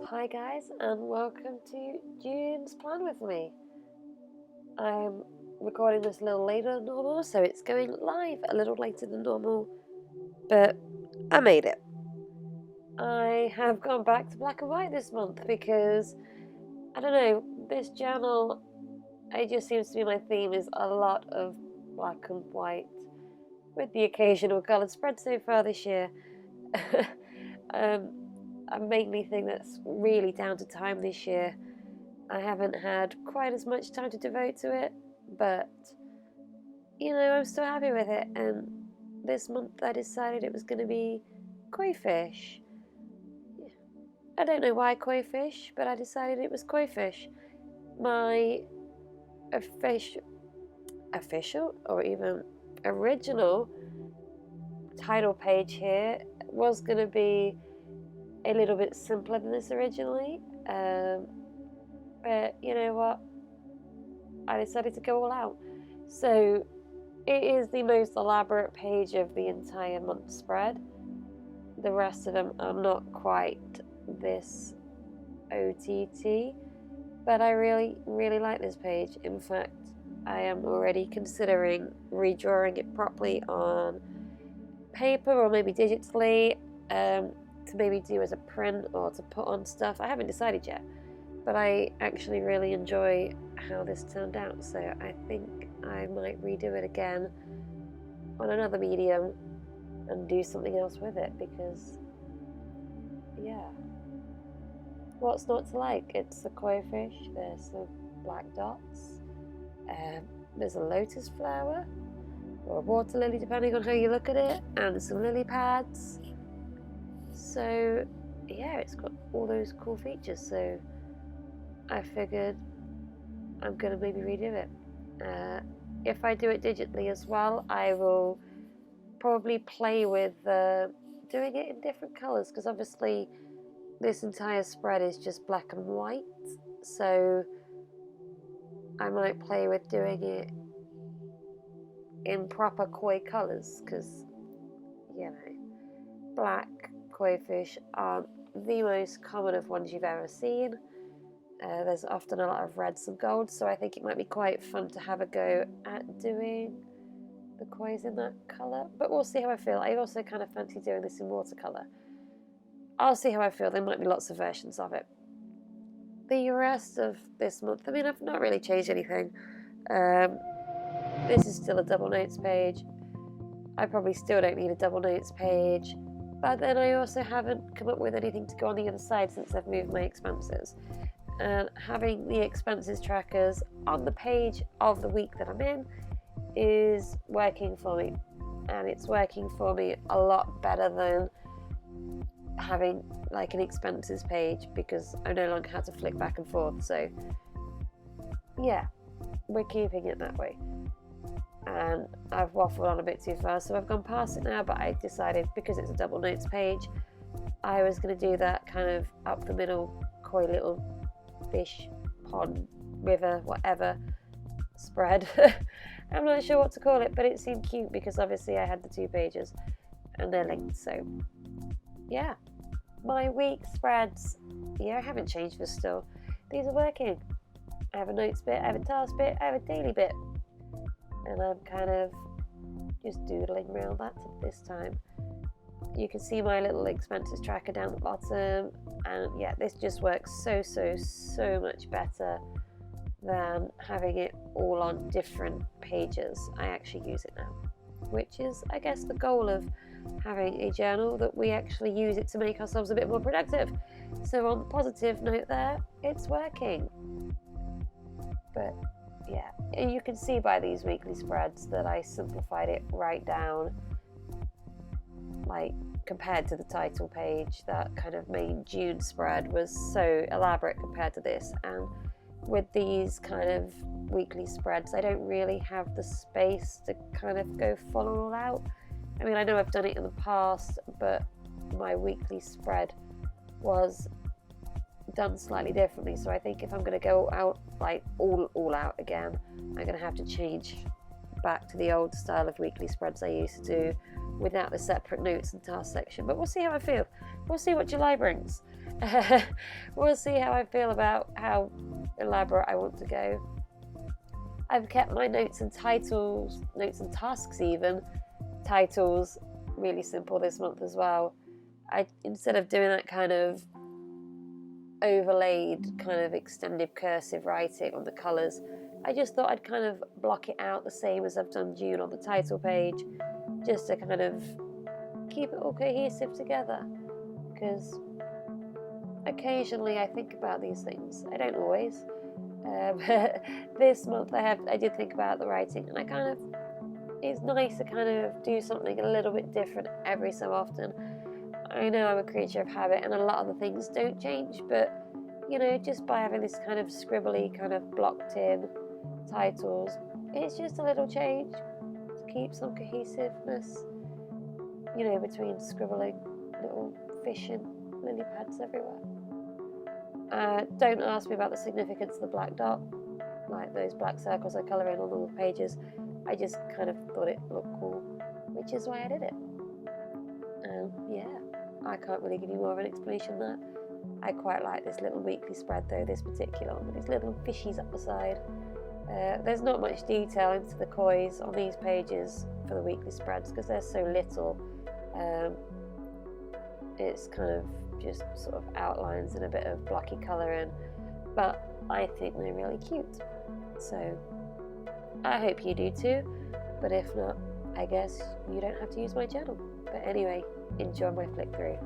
Hi guys, and welcome to June's Plan with me. I'm recording this a little later than normal, so it's going live a little later than normal, but I made it. I have gone back to black and white this month because, I don't know, this journal, it just seems to be my theme is a lot of black and white, with the occasional coloured spread so far this year. I mainly think that's really down to time this year. I haven't had quite as much time to devote to it, but I'm still happy with it. And this month I decided it was going to be koi fish. I don't know why koi fish, but I decided it was koi fish. My official or even original title page here was going to be a little bit simpler than this originally, but you know what, I decided to go all out. So it is the most elaborate page of the entire month spread. The rest of them are not quite this OTT, but I really like this page. In fact, I am already considering redrawing it properly on paper or maybe digitally, to maybe do as a print or to put on stuff. I haven't decided yet, but I actually really enjoy how this turned out, so I think I might redo it again on another medium and do something else with it, because what's not to like? It's a koi fish, there's some black dots, there's a lotus flower or a water lily depending on how you look at it, and some lily pads. So it's got all those cool features, so I figured I'm going to maybe redo it. If I do it digitally as well, I will probably play with doing it in different colours, because obviously this entire spread is just black and white, so I might play with doing it in proper koi colours, because black koi fish aren't the most common of ones you've ever seen. There's often a lot of reds and golds, so I think it might be quite fun to have a go at doing the kois in that colour, but we'll see how I feel. I also kind of fancy doing this in watercolour. I'll see how I feel. There might be lots of versions of it. The rest of this month, I mean, I've not really changed anything. This is still a double notes page. I probably still don't need a double notes page, but then I also haven't come up with anything to go on the other side since I've moved my expenses. And having the expenses trackers on the page of the week that I'm in is working for me, and it's working for me a lot better than having like an expenses page, because I no longer have to flick back and forth. So we're keeping it that way. And I've waffled on a bit too far, so I've gone past it now, but I decided, because it's a double notes page, I was going to do that kind of up the middle koi little fish pond, river, whatever spread. I'm not sure what to call it, but it seemed cute because obviously I had the two pages and they're linked. So my week spreads, I haven't changed this still. These are working. I have a notes bit, I have a task bit, I have a daily bit, and I'm kind of just doodling around that this time. You can see my little expenses tracker down the bottom, and this just works so much better than having it all on different pages. I actually use it now, which is, I guess, the goal of having a journal, that we actually use it to make ourselves a bit more productive. So on the positive note there, it's working. But you can see by these weekly spreads that I simplified it right down, like compared to the title page. That kind of main June spread was so elaborate compared to this, and with these kind of weekly spreads, I don't really have the space to kind of go full all out. I mean, I know I've done it in the past, but my weekly spread was done slightly differently, so I think if I'm going to go out like all out again, I'm going to have to change back to the old style of weekly spreads I used to do without the separate notes and task section. But we'll see how I feel. We'll see what July brings. We'll see how I feel about how elaborate I want to go. I've kept my notes and titles, notes and tasks even, titles really simple this month as well. Instead of doing that kind of overlaid kind of extended cursive writing on the colours, I just thought I'd kind of block it out the same as I've done June on the title page, just to kind of keep it all cohesive together, because occasionally I think about these things. I don't always. This month I did think about the writing, and it's nice to kind of do something a little bit different every so often. I know I'm a creature of habit and a lot of the things don't change, but just by having this kind of scribbly, kind of blocked in titles, it's just a little change to keep some cohesiveness, between scribbling little fish and lily pads everywhere. Don't ask me about the significance of the black dot, like those black circles I colour in on all the pages. I just kind of thought it looked cool, which is why I did it. Yeah, I can't really give you more of an explanation than that. I quite like this little weekly spread though, this particular one, with these little fishies up the side. There's not much detail into the kois on these pages for the weekly spreads because they're so little. It's kind of just sort of outlines and a bit of blocky colouring, but I think they're really cute. So I hope you do too, but if not, I guess you don't have to use my channel. But anyway, enjoy my flick through.